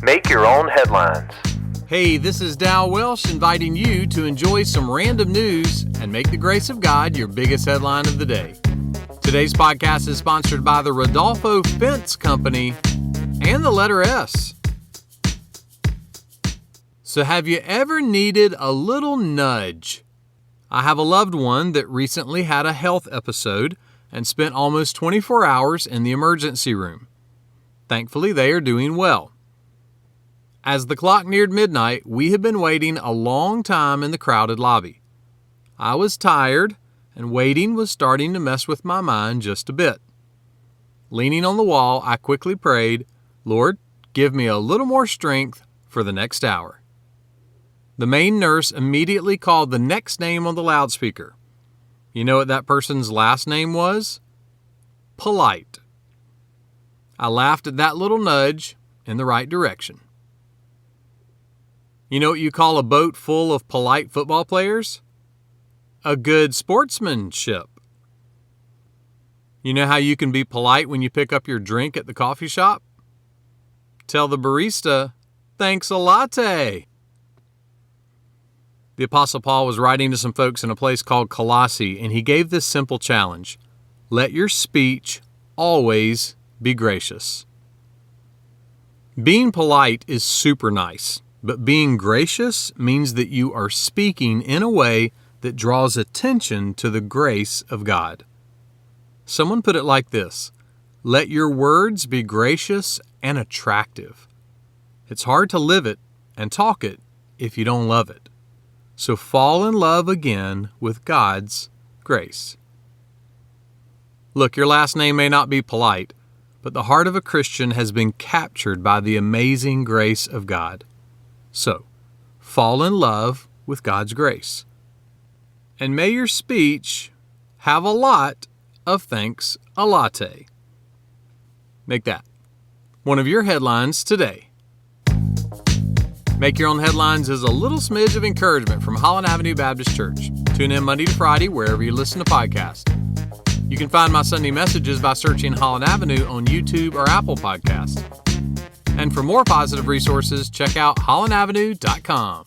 Make your own headlines. Hey, this is Dow Welsh inviting you to enjoy some random news and make the grace of God your biggest headline of the day. Today's podcast is sponsored by the Rodolfo Fence Company and the letter S. So have you ever needed a little nudge? I have a loved one that recently had a health episode and spent almost 24 hours in the emergency room. Thankfully, they are doing well. As the clock neared midnight, we had been waiting a long time in the crowded lobby. I was tired, and waiting was starting to mess with my mind just a bit. Leaning on the wall, I quickly prayed, "Lord, give me a little more strength for the next hour." The main nurse immediately called the next name on the loudspeaker. You know what that person's last name was? Polite. I laughed at that little nudge in the right direction. You know what you call a boat full of polite football players? A good sportsmanship. You know how you can be polite when you pick up your drink at the coffee shop? Tell the barista, "Thanks a latte." The Apostle Paul was writing to some folks in a place called Colossae, and he gave this simple challenge: let your speech always be gracious. Being polite is super nice, but being gracious means that you are speaking in a way that draws attention to the grace of God. Someone put it like this: let your words be gracious and attractive. It's hard to live it and talk it if you don't love it. So fall in love again with God's grace. Look, your last name may not be polite, but the heart of a Christian has been captured by the amazing grace of God. So, fall in love with God's grace. And may your speech have a lot of thanks a latte. Make that one of your headlines today. Make Your Own Headlines is a little smidge of encouragement from Holland Avenue Baptist Church. Tune in Monday to Friday wherever you listen to podcasts. You can find my Sunday messages by searching Holland Avenue on YouTube or Apple Podcasts. And for more positive resources, check out hollandavenue.com.